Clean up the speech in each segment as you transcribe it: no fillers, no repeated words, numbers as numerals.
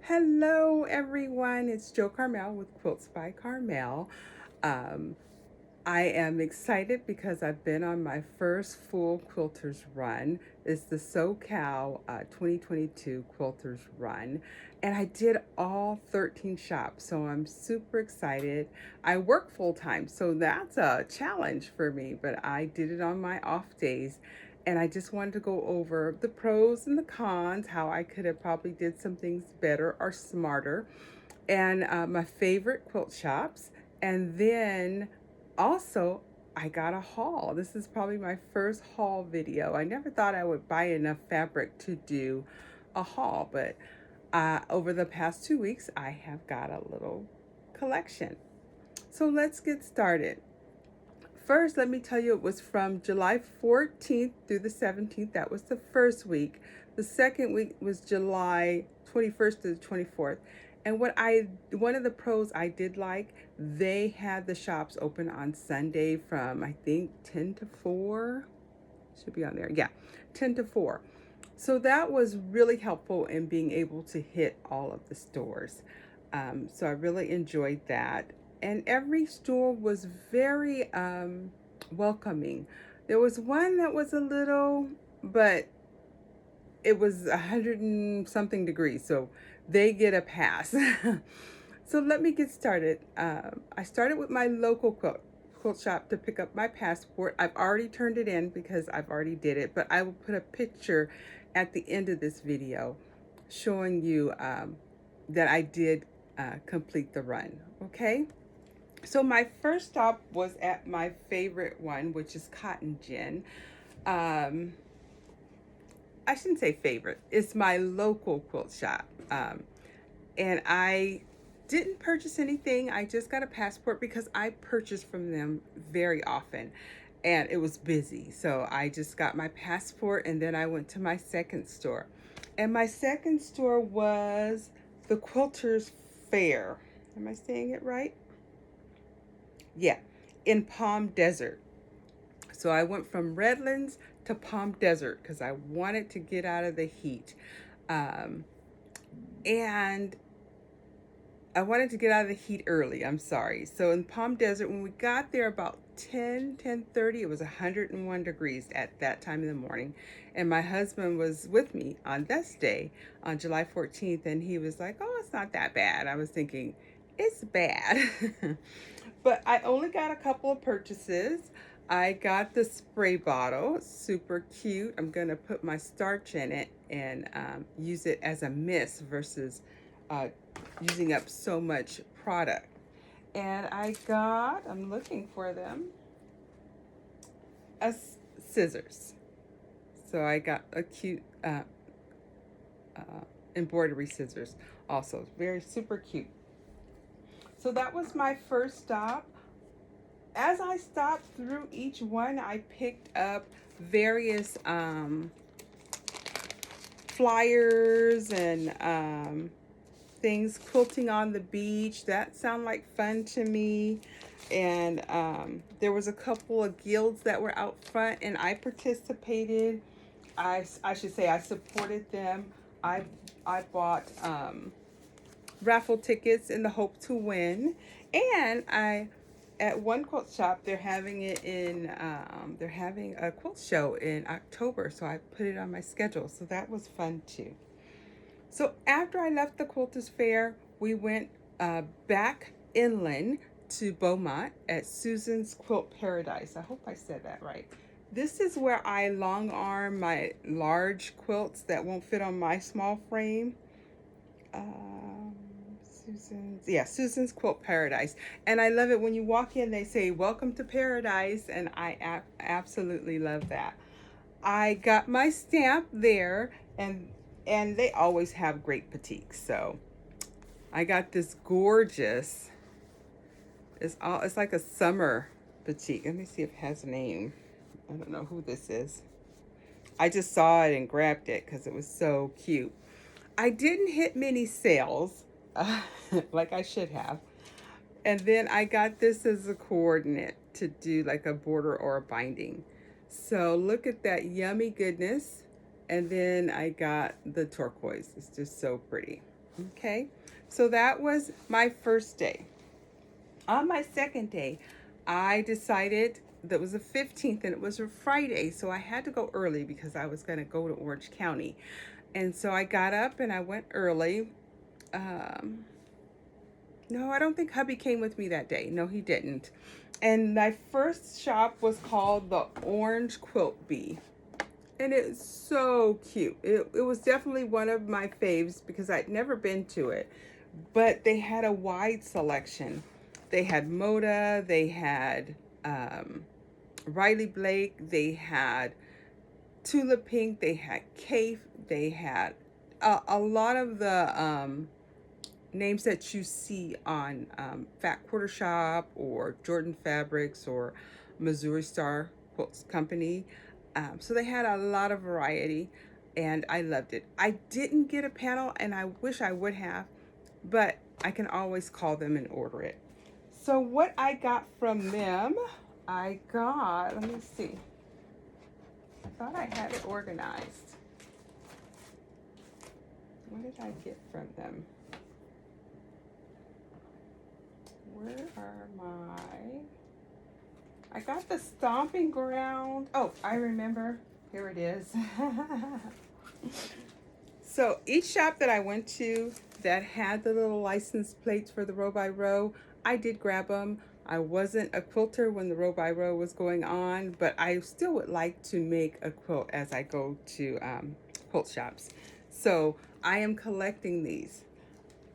Hello everyone, it's Joe Carmel with Quilts by Carmel. Um, I am excited because I've been on my first full quilters run. It's the SoCal 2022 quilters run, and I did all 13 shops, so I'm super excited. I work full time, so that's a challenge for me, but I did it on my off days. And I just wanted to go over the pros and the cons, how I could have probably did some things better or smarter, and my favorite quilt shops. And then also, I got a haul. This is probably my first haul video. I never thought I would buy enough fabric to do a haul, but over the past 2 weeks, I have got a little collection. So let's get started. First, let me tell you, it was from July 14th through the 17th. That was the first week. The second week was July 21st to the 24th. And one of the pros I did like, they had the shops open on Sunday from, I think, 10 to 4. Should be on there. Yeah, 10 to 4. So that was really helpful in being able to hit all of the stores. So I really enjoyed that. And every store was very welcoming. There was one that was a little, but it was 100 and something degrees, so they get a pass. So let me get started. I started with my local quilt shop to pick up my passport. I've already turned it in because I've already did it, but I will put a picture at the end of this video showing you that I did complete the run. Okay, so my first stop was at my favorite one, which is Cottage. I shouldn't say favorite, it's my local quilt shop. And I didn't purchase anything. I just got a passport because I purchase from them very often and it was busy. So I just got my passport and then I went to my second store. And my second store was the Quilters Fair. Am I saying it right? Yeah, in Palm Desert. So I went from Redlands to Palm Desert because I wanted to get out of the heat. Um, and I wanted to get out of the heat early, I'm sorry. So in Palm Desert, when we got there about 10:30, it was 101 degrees at that time in the morning. And my husband was with me on this day, on July 14th, and he was like, oh, it's not that bad. I was thinking, it's bad. But I only got a couple of purchases. I got the spray bottle, super cute. I'm gonna put my starch in it and use it as a mist versus uh, using up so much product. And I got, I'm looking for them, scissors. So I got a cute uh, embroidery scissors also. Very super cute. So that was my first stop. As I stopped through each one, I picked up various flyers and things. Quilting on the beach, that sounded like fun to me. And there was a couple of guilds that were out front and I participated. I should say I supported them. I bought raffle tickets in the hope to win. And at one quilt shop, they're having they're having a quilt show in October, so I put it on my schedule. So that was fun too. So after I left the Quilters Fair, we went back inland to Beaumont at Susan's Quilt Paradise. I hope I said that right. This is where I long arm my large quilts that won't fit on my small frame. Susan's Quilt Paradise. And I love it when you walk in, they say, welcome to paradise. And I absolutely love that. I got my stamp there and they always have great boutiques. So I got this gorgeous, it's like a summer boutique. Let me see if it has a name. I don't know who this is. I just saw it and grabbed it because it was so cute. I didn't hit many sales like I should have. And then I got this as a coordinate to do like a border or a binding. So look at that yummy goodness. And then I got the turquoise. It's just so pretty. Okay, so that was my first day. On my second day, I decided that was the 15th and it was a Friday, so I had to go early because I was going to go to Orange County. And so I got up and I went early. Um, no, I don't think hubby came with me that day. No, he didn't. And my first shop was called the Orange Quilt Bee. And it's so cute. It was definitely one of my faves because I'd never been to it. But they had a wide selection. They had Moda, they had Riley Blake, they had Tulip Pink, they had Cafe, they had a lot of the names that you see on Fat Quarter Shop or Jordan Fabrics or Missouri Star Quilts Company. So they had a lot of variety and I loved it. I didn't get a panel and I wish I would have, but I can always call them and order it. So what I got from them, I got, let me see. I thought I had it organized. What did I get from them? Where are my, I got the Stomping Ground. Oh, I remember. Here it is. So each shop that I went to that had the little license plates for the row by row, I did grab them. I wasn't a quilter when the row by row was going on, but I still would like to make a quilt as I go to quilt shops. So I am collecting these.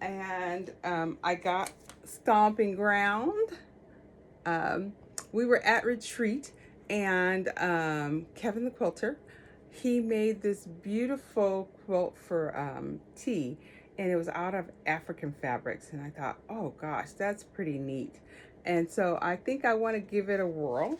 And I got Stomping Ground. We were at retreat and Kevin the quilter, he made this beautiful quilt for tea, and it was out of African fabrics, and I thought, oh gosh, that's pretty neat. And so I think I want to give it a whirl.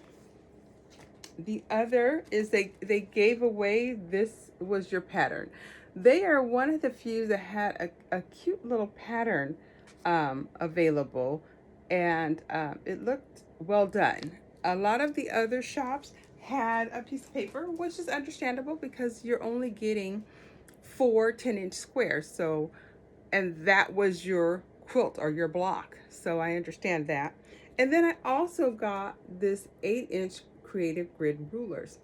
The other is they gave away, this was your pattern. They are one of the few that had a cute little pattern available, and it looked well done. A lot of the other shops had a piece of paper, which is understandable because you're only getting 4 10-inch squares. So, and that was your quilt or your block. So I understand that. And then I also got this 8-inch creative grid rulers.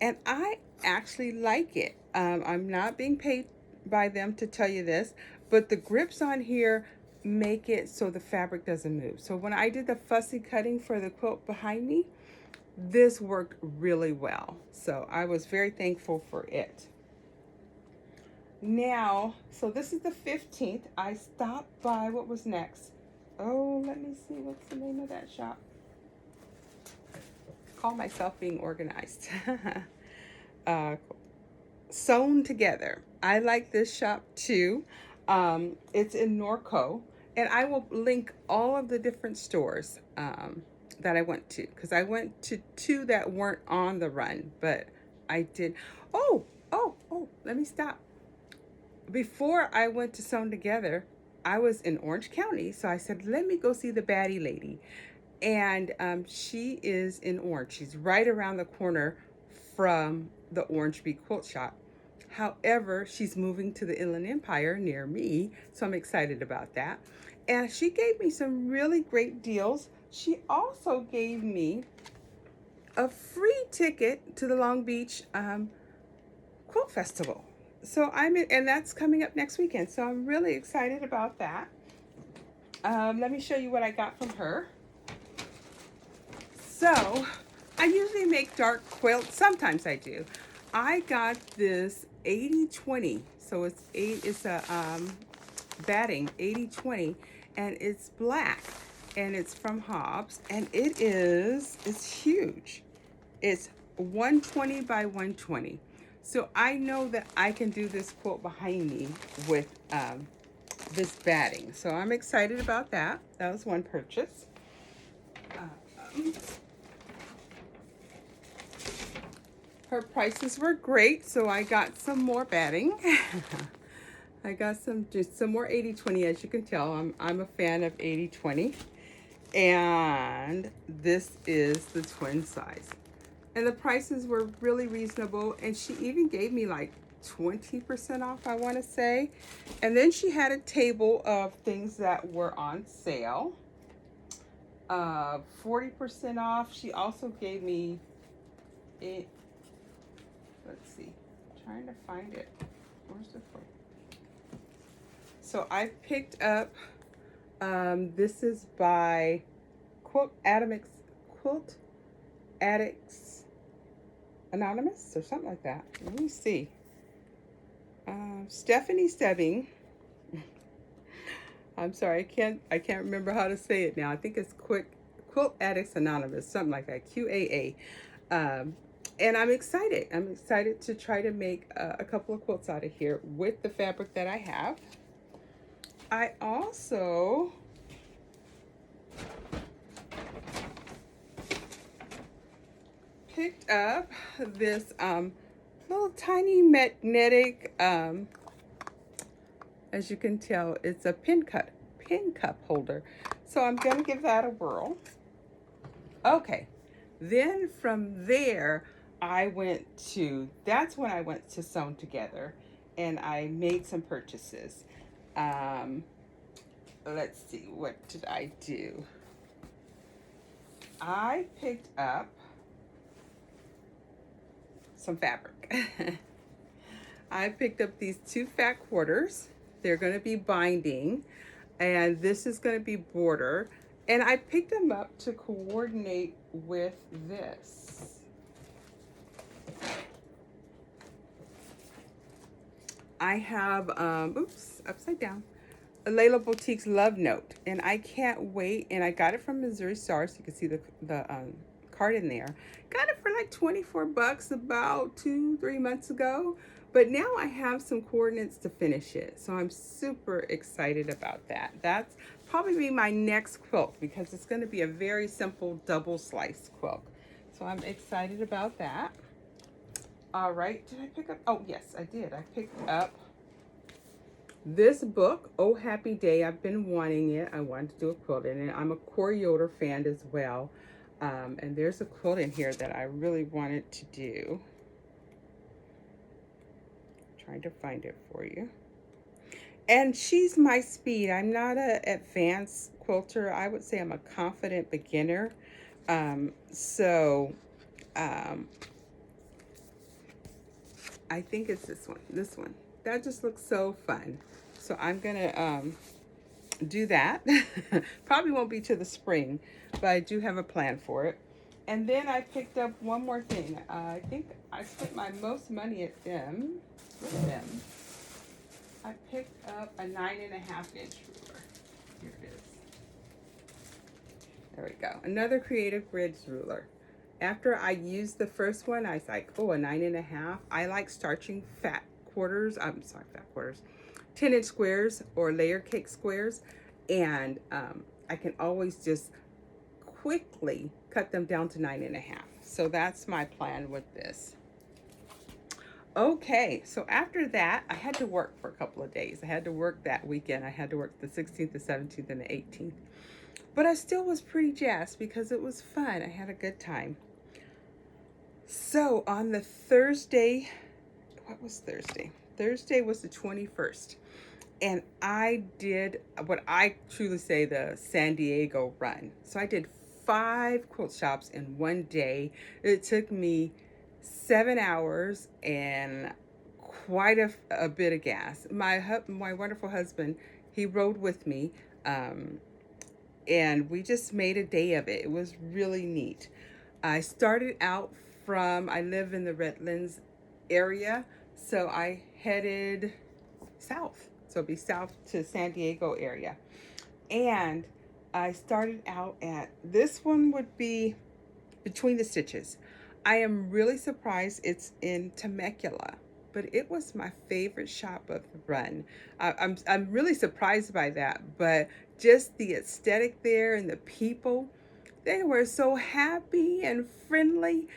And I actually like it. I'm not being paid by them to tell you this, but the grips on here make it so the fabric doesn't move. So when I did the fussy cutting for the quilt behind me, this worked really well. So I was very thankful for it. Now, so this is the 15th. I stopped by, what was next? Oh, let me see, what's the name of that shop? Call myself being organized. Sewn Together. I like this shop too. It's in Norco, and I will link all of the different stores that I went to, because I went to 2 that weren't on the run, but I did. Oh, let me stop. Before I went to Sewn Together, I was in Orange County, so I said, let me go see the baddie lady. And she is in Orange. She's right around the corner from the Orange Bee Quilt Shop. However, she's moving to the Inland Empire near me, so I'm excited about that. And she gave me some really great deals. She also gave me a free ticket to the Long Beach Quilt Festival. So I'm in, and that's coming up next weekend. So I'm really excited about that. Let me show you what I got from her. So I usually make dark quilts. Sometimes I do. I got this 80/20. So it's a batting 80/20, and it's black, and it's from Hobbs, and it's huge. It's 120 by 120. So I know that I can do this quilt behind me with this batting. So I'm excited about that. That was one purchase. Her prices were great, so I got some more batting. I got just some more 80/20, as you can tell. I'm a fan of 80/20. And this is the twin size. And the prices were really reasonable, and she even gave me like 20% off, I want to say. And then she had a table of things that were on sale. 40% off. She also gave me it. Let's see. I'm trying to find it. Where's the phone? So I picked up, this is by Quilt Addicts Anonymous or something like that. Let me see. Stephanie Stebbing. I'm sorry, I can't remember how to say it now. I think it's Quilt Addicts Anonymous, something like that. QAA. And I'm excited. I'm excited to try to make a couple of quilts out of here with the fabric that I have. I also picked up this little tiny magnetic, as you can tell, it's a pin cup holder. So I'm gonna give that a whirl. Okay, then from there, that's when I went to Sewn Together and I made some purchases. Let's see, what did I do? I picked up some fabric. I picked up these 2 fat quarters. They're going to be binding, and this is going to be border. And I picked them up to coordinate with this. I have, oops, upside down. A Layla Boutique's Love Note, and I can't wait. And I got it from Missouri Star, so you can see the card in there. Got it for like 24 bucks about 2-3 months ago. But now I have some coordinates to finish it. So I'm super excited about that. That's probably be my next quilt because it's going to be a very simple double slice quilt. So I'm excited about that. All right, did I pick up? Oh, yes, I did. I picked up this book, Oh Happy Day. I've been wanting it. I wanted to do a quilt in it. I'm a Corey Yoder fan as well. And there's a quilt in here that I really wanted to do. Trying to find it for you. And she's my speed. I'm not an advanced quilter. I would say I'm a confident beginner. I think it's this one. That just looks so fun. So I'm gonna do that. Probably won't be to the spring, but I do have a plan for it. And then I picked up one more thing. I think I spent my most money with them. I picked up a 9.5-inch ruler. Here it is. There we go. Another Creative Grids ruler. After I used the first one, I was like, oh, a 9.5. I like starching fat quarters. 10-inch squares or layer cake squares. And I can always just quickly cut them down to 9.5. So that's my plan with this. Okay, so after that, I had to work for a couple of days. I had to work that weekend. I had to work the 16th, the 17th, and the 18th. But I still was pretty jazzed because it was fun. I had a good time. So on the Thursday, what was Thursday? Thursday was the 21st. And I did what I truly say the San Diego run. So I did 5 quilt shops in one day. It took me 7 hours and quite a bit of gas. My wonderful husband, he rode with me, and we just made a day of it. It was really neat. I started out I live in the Redlands area, so I headed south. So it'd be south to San Diego area. And I started out at, this one would be Between the Stitches. I am really surprised it's in Temecula, but it was my favorite shop of the run. I'm really surprised by that, but just the aesthetic there and the people, they were so happy and friendly.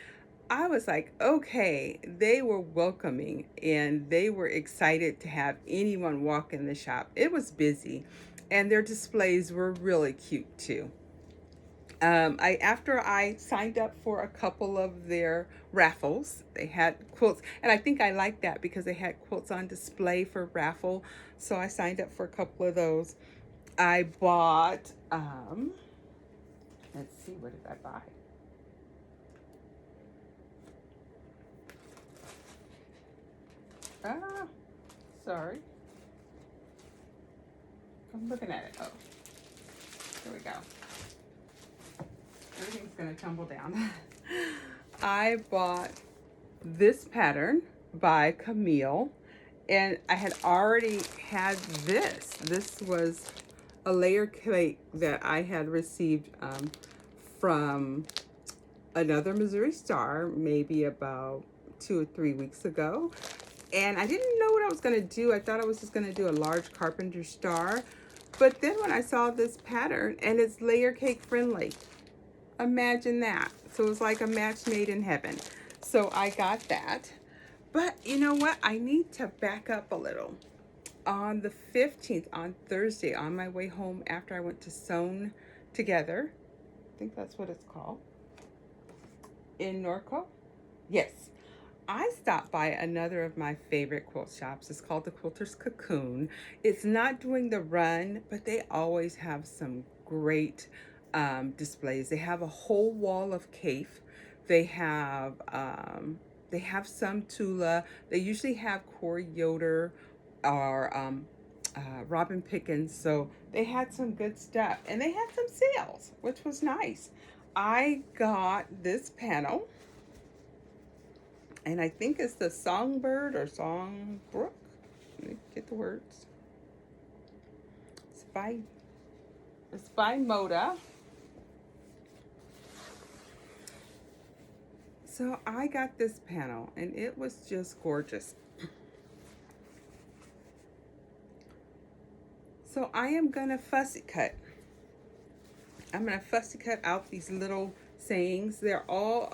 I was like, okay, they were welcoming and they were excited to have anyone walk in the shop. It was busy and their displays were really cute too. After I signed up for a couple of their raffles, they had quilts, and I think I liked that because they had quilts on display for raffle. So I signed up for a couple of those. I bought, let's see, what did I buy? Ah, sorry. I'm looking at it. Oh, here we go. Everything's gonna tumble down. I bought this pattern by Camille, and I had already had this. This was a layer cake that I had received from another Missouri Star maybe about 2 or 3 weeks ago. And I didn't know what I was gonna do. I thought I was just gonna do a large carpenter star. But then when I saw this pattern, and it's layer cake friendly, imagine that. So it was like a match made in heaven. So I got that. But you know what? I need to back up a little. On the 15th, on Thursday, on my way home after I went to Sewn Together, I think that's what it's called, in Norco. Yes. I stopped by another of my favorite quilt shops. It's called the Quilter's Cocoon. It's not doing the run, but they always have some great displays. They have a whole wall of Cafe. They have some Tula. They usually have Corey Yoder or Robin Pickens. So they had some good stuff, and they had some sales, which was nice. I got this panel, and I think it's the Songbird or Songbrook. Let me get the words. It's by Moda. So I got this panel, and it was just gorgeous. So I am gonna fussy cut. I'm gonna fussy cut out these little sayings. They're all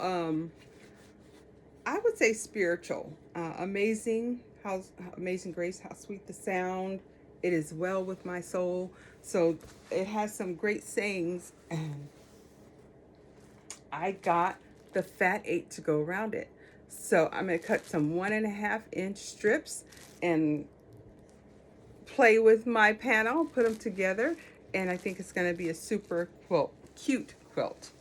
I would say spiritual. Amazing, how amazing grace, how sweet the sound. It is well with my soul. So it has some great sayings. And I got the fat 8 to go around it. So I'm gonna cut some 1.5-inch strips and play with my panel, put them together, and I think it's gonna be a super cute quilt.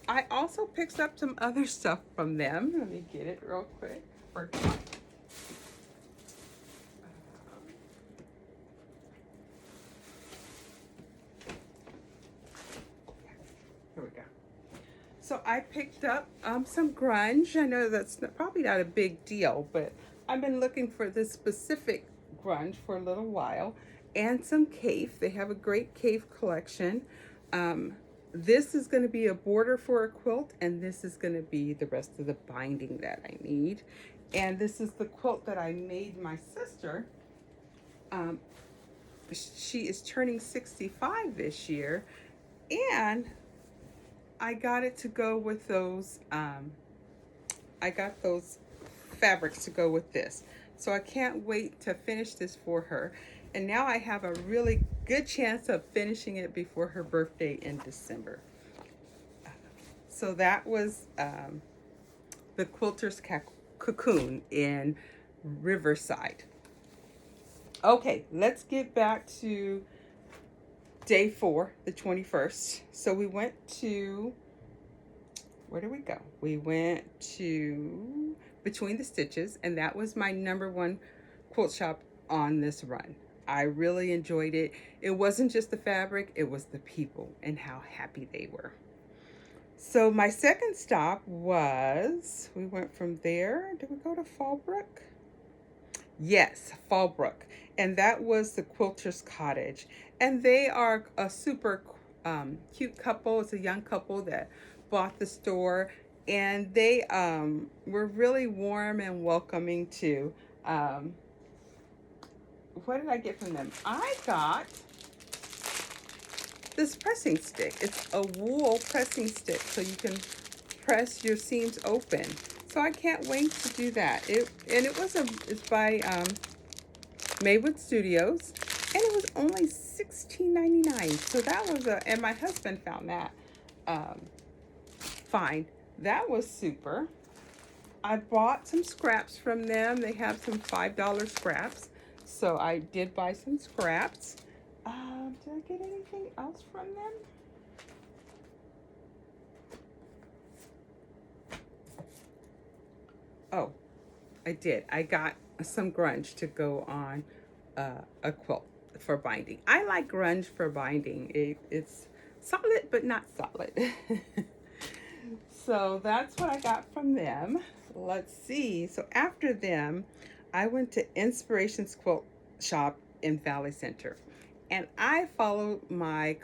I also picked up some other stuff from them. Let me get it real quick. Here we go. So I picked up some grunge. I know that's probably not a big deal, but I've been looking for this specific grunge for a little while. And some Cafe. They have a great Cafe collection. This is going to be a border for a quilt, and this is going to be the rest of the binding that I need. And this is the quilt that I made my sister. She is turning 65 this year, and I got it to go with those, I got those fabrics to go with this. So I can't wait to finish this for her. And now I have a really good chance of finishing it before her birthday in December. So that was the Quilter's Cocoon in Riverside. Okay, let's get back to day 4, the 21st. So we went to, where did we go? We went to Between the Stitches, and that was my #1 quilt shop on this run. I really enjoyed it. It wasn't just the fabric, it was the people and how happy they were. So my second stop was, we went from there, did we go to Fallbrook? Yes, Fallbrook. And that was the Quilter's Cottage. And they are a super cute couple. It's a young couple that bought the store. And they were really warm and welcoming too. What did I get from them? I got this pressing stick. It's a wool pressing stick, so you can press your seams open. So I can't wait to do that. It's by Maywood Studios, and it was only $16.99. So that was and my husband found that find. That was super. I bought some scraps from them. They have some $5 scraps. So I did buy some scraps. Did I get anything else from them? Oh, I did. I got some grunge to go on a quilt for binding. I like grunge for binding. It's solid, but not solid. So that's what I got from them. Let's see. So after them, I went to Inspirations Quilt Shop in Valley Center. And I followed my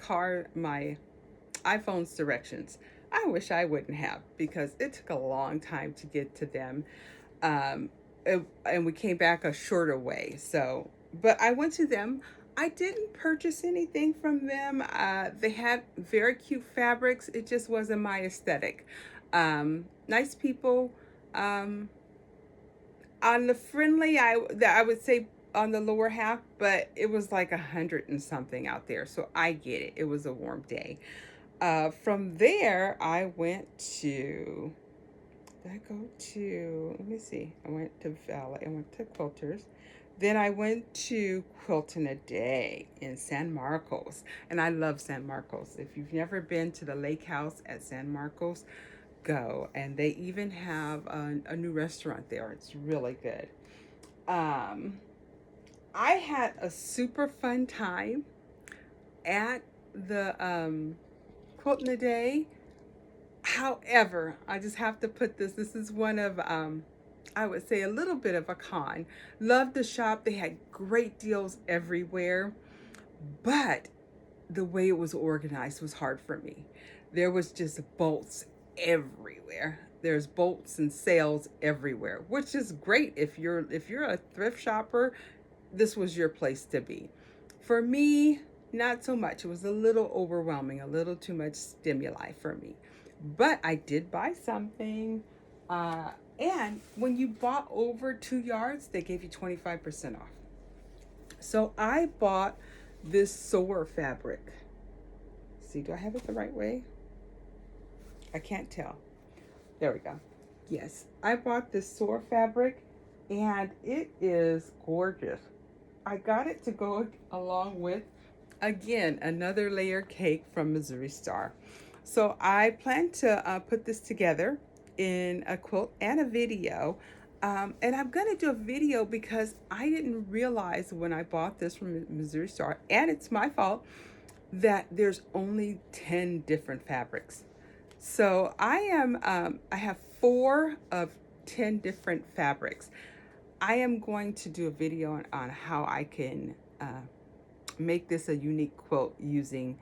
iPhone's directions. I wish I wouldn't have, because it took a long time to get to them. And we came back a shorter way. So, but I went to them. I didn't purchase anything from them. They had very cute fabrics. It just wasn't my aesthetic. Nice people. On the friendly, I would say on the lower half, but it was like 100 and something out there. So I get it. It was a warm day. From there, I went to, did I go to, let me see. I went to Valley, I went to Quilters. Then I went to Quilt in a Day in San Marcos. And I love San Marcos. If you've never been to the lake house at San Marcos, go. And they even have a new restaurant there. It's really good. I had a super fun time at the Quilt in a Day. However, I just have to put this. This is one of, I would say, a little bit of a con. Loved the shop. They had great deals everywhere. But the way it was organized was hard for me. There was just bolts everywhere. There's bolts and sales everywhere, which is great. If you're a thrift shopper, this was your place to be. For me, not so much. It was a little overwhelming, a little too much stimuli for me. But I did buy something. And when you bought over 2 yards, they gave you 25% off. So I bought this soar fabric. See, do I have it the right way? I can't tell. There we go. Yes, I bought this soar fabric and it is gorgeous. I got it to go along with, again, another layer cake from Missouri Star. So I plan to put this together in a quilt and a video. And I'm going to do a video because I didn't realize when I bought this from Missouri Star, and it's my fault, that there's only 10 different fabrics. So I have 4 of 10 different fabrics. I am going to do a video on how I can make this a unique quilt using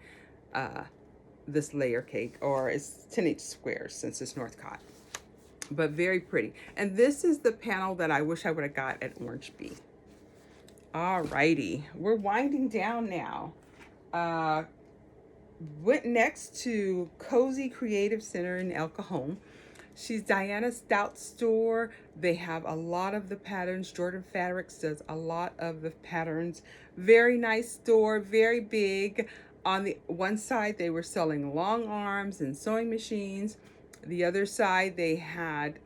this layer cake, or it's 10-inch squares since it's North Cott. But very pretty. And this is the panel that I wish I would have got at Orange Bee. Alrighty, we're winding down now. Went next to Cozy Creative Center in El Cajon. She's Diana Stout's store. They have a lot of the patterns. Jordan Fabrics does a lot of the patterns. Very nice store, very big. On the one side, they were selling long arms and sewing machines. The other side, they had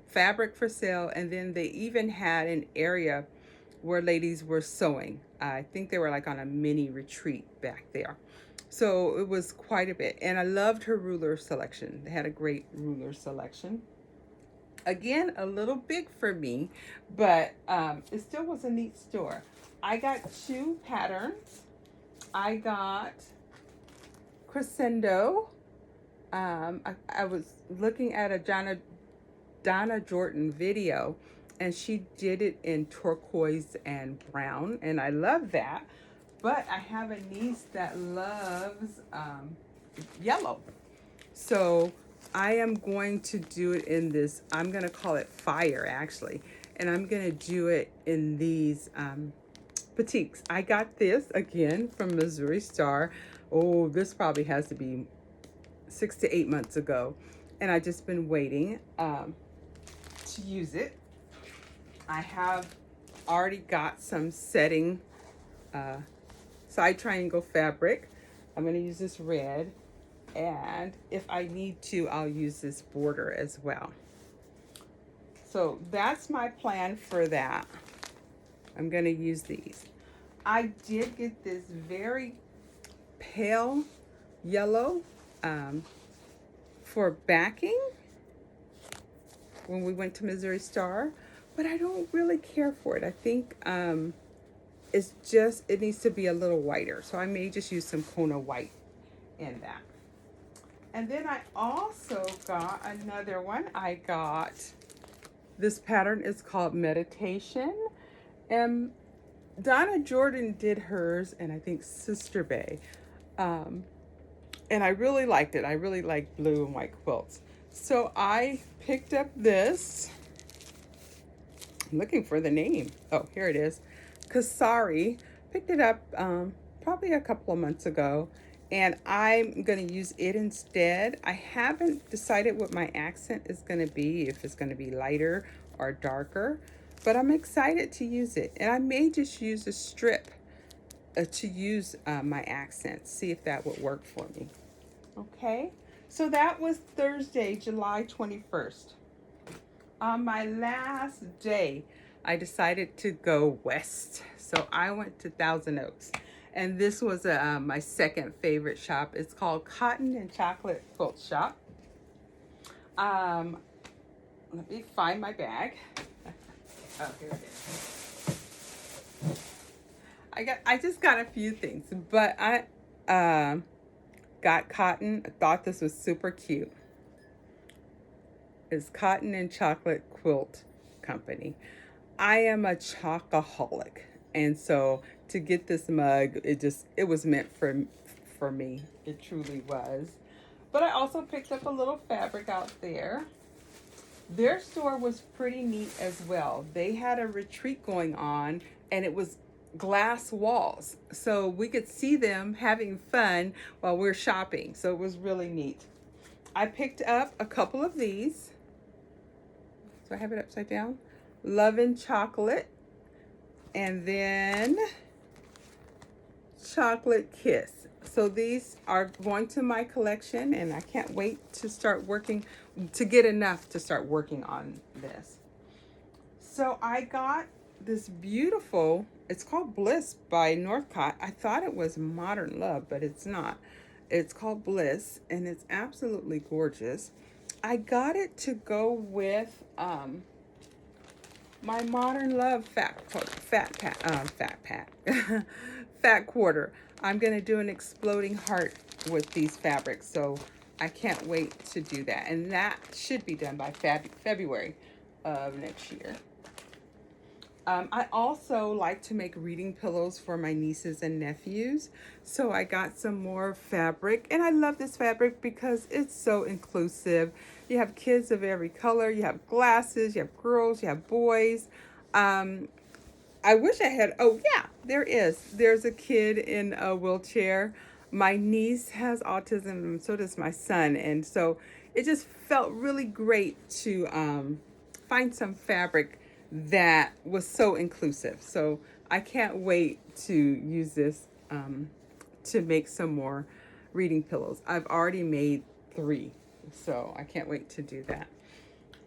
fabric for sale, and then they even had an area where ladies were sewing. I think they were like on a mini retreat back there. So it was quite a bit. And I loved her ruler selection. They had a great ruler selection. Again, a little big for me, but it still was a neat store. I got 2 patterns. I got Crescendo. I was looking at a Donna Jordan video, and she did it in turquoise and brown, and I love that. But I have a niece that loves yellow. So I am going to do it in this, I'm going to call it fire actually. And I'm going to do it in these batiks. I got this again from Missouri Star. Oh, this probably has to be 6 to 8 months ago. And I just been waiting to use it. I have already got some setting side triangle fabric. I'm going to use this red, And if I need to, I'll use this border as well. So that's my plan for that. I'm going to use these. I did get this very pale yellow for backing when we went to Missouri Star, but I don't really care for it. I think it needs to be a little whiter, so I may just use some Kona white in that. And then I also got another one. I got this pattern is called Meditation, and Donna Jordan did hers, and I think Sister Bay. And I really liked it. I really like blue and white quilts. So I picked up this. I'm looking for the name. Oh, here it is. Kasari. Picked it up probably a couple of months ago. And I'm going to use it instead. I haven't decided what my accent is going to be, if it's going to be lighter or darker. But I'm excited to use it. And I may just use a strip to use my accents. See if that would work for me. Okay, so that was Thursday, July 21st. On my last day, I decided to go west. So I went to Thousand Oaks. And this was my second favorite shop. It's called Cotton and Chocolate Quilt Shop. Let me find my bag. Oh, here it is. I just got a few things, but I got cotton. I thought this was super cute. It's Cotton and Chocolate Quilt Company. I am a chocoholic, and so to get this mug, it was meant for me. It truly was. But I also picked up a little fabric out there. Their store was pretty neat as well. They had a retreat going on, and it was glass walls, so we could see them having fun while we're shopping. So it was really neat. I picked up a couple of these. So I have it upside down. Love and Chocolate, and then Chocolate Kiss. So these are going to my collection, and I can't wait to get enough to start working on this. So I got this beautiful, it's called Bliss by Northcott. I thought it was Modern Love, but it's not. It's called Bliss, and it's absolutely gorgeous. I got it to go with my Modern Love fat quarter. I'm gonna do an exploding heart with these fabrics, so I can't wait to do that. And that should be done by February of next year. I also like to make reading pillows for my nieces and nephews. So I got some more fabric, and I love this fabric because it's so inclusive. You have kids of every color, you have glasses, you have girls, you have boys. I wish I had, oh yeah, there's a kid in a wheelchair. My niece has autism, and so does my son. And so it just felt really great to find some fabric that was so inclusive. So I can't wait to use this to make some more reading pillows. I've already made 3, so I can't wait to do that.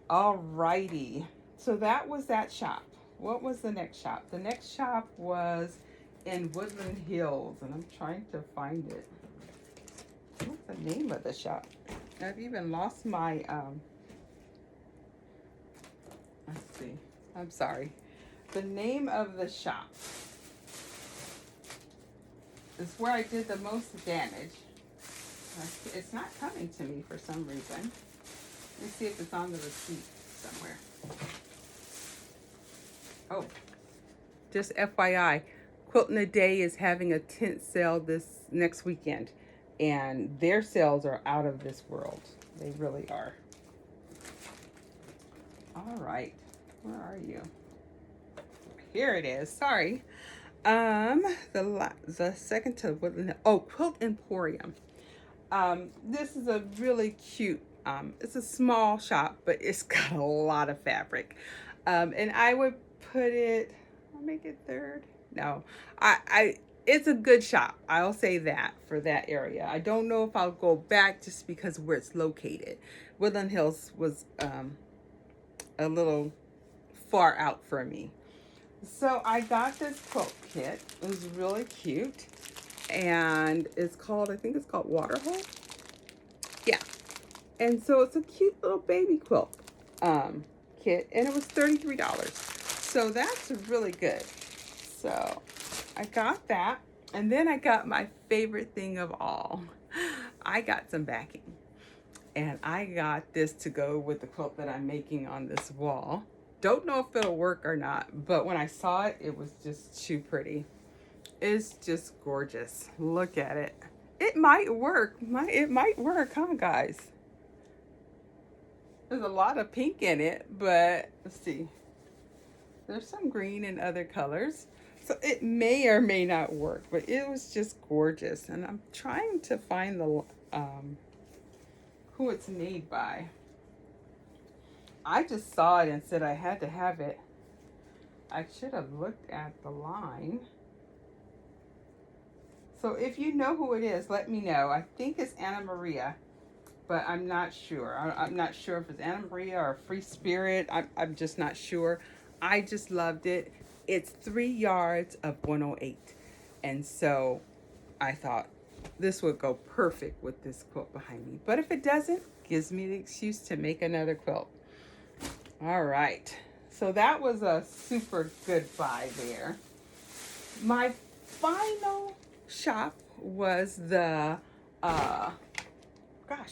Alrighty, so that was that shop. What was the next shop? The next shop was in Woodland Hills, and I'm trying to find it. What's the name of the shop? I've even lost my let's see. I'm sorry. The name of the shop is where I did the most damage. It's not coming to me for some reason. Let me see if it's on the receipt somewhere. Oh, just FYI, Quilting a Day is having a tent sale this next weekend, and their sales are out of this world. They really are. All right. Where are you? Here it is. Sorry. The second to Woodland. Oh, Quilt Emporium. This is a really cute. It's a small shop, but it's got a lot of fabric. And I would put it. I'll make it third. No, it's a good shop. I'll say that for that area. I don't know if I'll go back just because where it's located. Woodland Hills was a little far out for me. So I got this quilt kit. It was really cute. And it's called, I think it's called Waterhole. Yeah. And so it's a cute little baby quilt kit. And it was $33. So that's really good. So I got that. And then I got my favorite thing of all. I got some backing. And I got this to go with the quilt that I'm making on this wall. Don't know if it'll work or not, but when I saw it, it was just too pretty. It's just gorgeous. Look at it. It might work. It might work, huh, guys? There's a lot of pink in it, but let's see. There's some green and other colors. So it may or may not work, but it was just gorgeous. And I'm trying to find the who it's made by. I just saw it and said I had to have it. I should have looked at the line. So if you know who it is, let me know. I think it's Anna Maria, but I'm not sure. I'm not sure if it's Anna Maria or Free Spirit. I'm just not sure. I just loved it. It's 3 yards of 108. And so I thought this would go perfect with this quilt behind me. But if it doesn't, gives me the excuse to make another quilt. All right. So that was a super good buy there. My final shop was the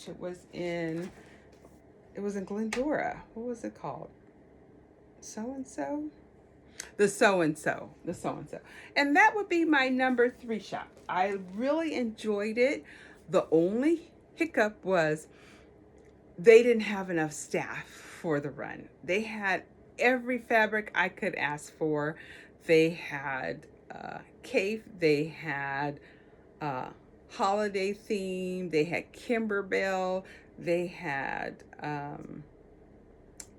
it was in Glendora. What was it called? So-and-so? The so-and-so. And that would be my number 3 shop. I really enjoyed it. The only hiccup was they didn't have enough staff for the run. They had every fabric I could ask for. They had Cape, they had holiday theme, they had Kimberbell, they had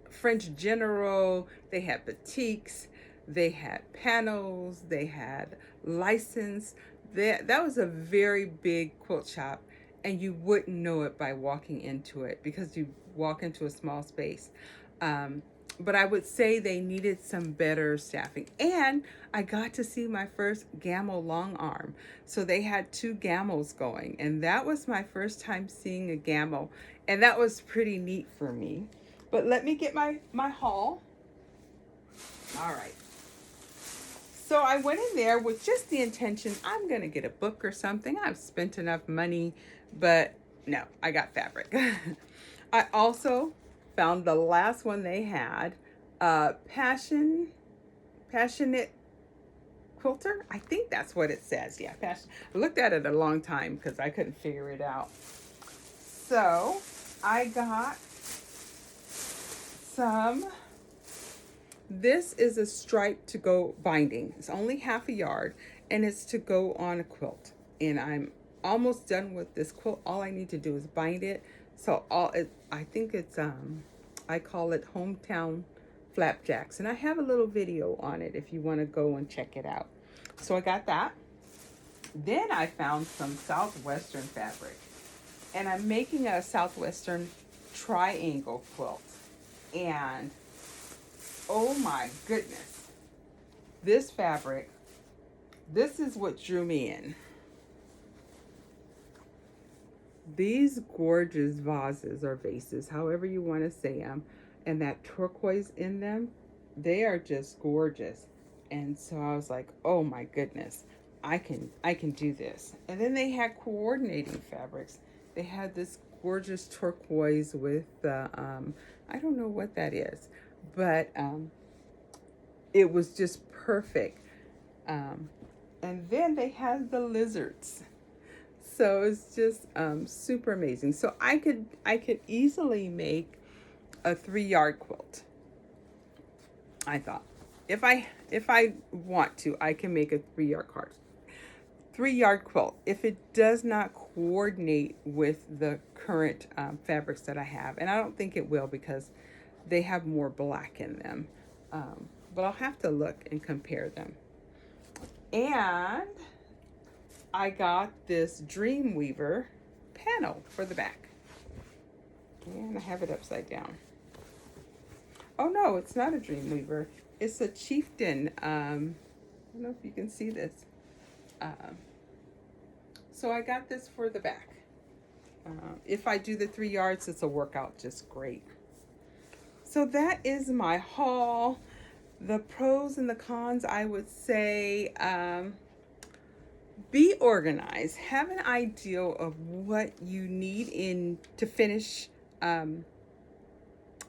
French General, they had batiks, they had panels, they had license. That was a very big quilt shop, and you wouldn't know it by walking into it because you walk into a small space. But I would say they needed some better staffing. And I got to see my first Gamel long arm. So they had 2 Gamels going, and that was my first time seeing a Gamel, and that was pretty neat for me. But let me get my haul. All right. So I went in there with just the intention, I'm going to get a book or something. I've spent enough money, but no, I got fabric. I also found the last one they had, Passionate Quilter. I think that's what it says. Yeah, Passion. I looked at it a long time because I couldn't figure it out. So I got some. This is a stripe to go binding. It's only half a yard, and it's to go on a quilt. And I'm almost done with this quilt. All I need to do is bind it. So I think it's I call it Hometown Flapjacks, and I have a little video on it if you want to go and check it out. So I got that. Then I found some Southwestern fabric, and I'm making a Southwestern triangle quilt. And oh my goodness, this fabric, this is what drew me in. These gorgeous vases or vases, however you want to say them, and that turquoise in them, they are just gorgeous. And so I was like, oh my goodness, I can do this. And then they had coordinating fabrics. They had this gorgeous turquoise with the I don't know what that is, but it was just perfect. And then they had the lizards. So it's just super amazing. So I could easily make a 3-yard quilt. I thought if I want to, I can make a 3-yard quilt. If it does not coordinate with the current fabrics that I have, and I don't think it will because they have more black in them, but I'll have to look and compare them. And I got this Dreamweaver panel for the back. And I have it upside down. Oh no, it's not a Dreamweaver. It's a Chieftain. I don't know if you can see this. So I got this for the back. If I do the 3 yards, it's a workout just great. So that is my haul. The pros and the cons, I would say, be organized. Have an idea of what you need to finish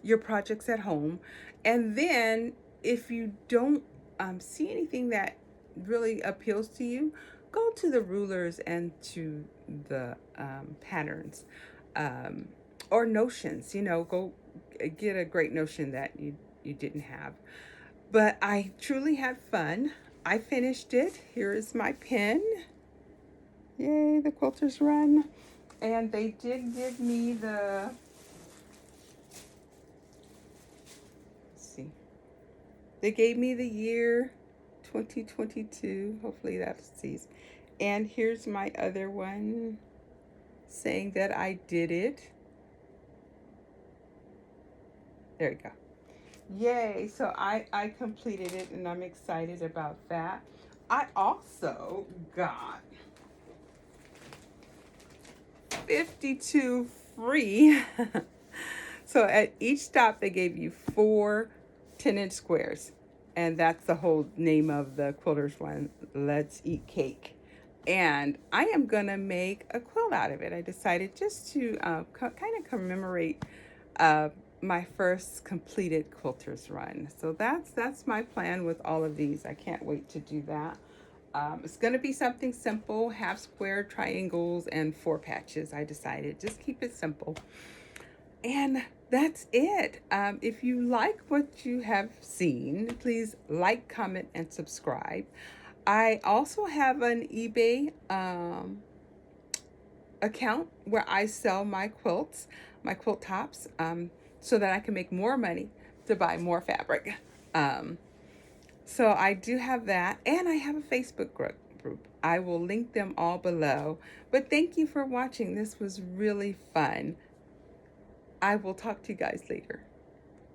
your projects at home. And then if you don't see anything that really appeals to you, go to the rulers and to the patterns or notions. Go get a great notion that you didn't have. But I truly had fun. I finished it. Here is my pen. Yay, the Quilters Run. And they did give me let's see. They gave me the year 2022. Hopefully that sees. And here's my other one saying that I did it. There you go. Yay, so I completed it and I'm excited about that. I also got 52 free. So at each stop they gave you 4 10-inch squares. And that's the whole name of the Quilters one, Let's Eat Cake. And I am gonna make a quilt out of it. I decided just to kind of commemorate my first completed Quilters run. So that's my plan with all of these. I can't wait to do that. It's going to be something simple, half square, triangles, and 4 patches. I decided just keep it simple. And that's it. If you like what you have seen, please like, comment, and subscribe. I also have an eBay account where I sell my quilts, my quilt tops, so that I can make more money to buy more fabric. So I do have that, and I have a Facebook group. I will link them all below. But thank you for watching. This was really fun. I will talk to you guys later.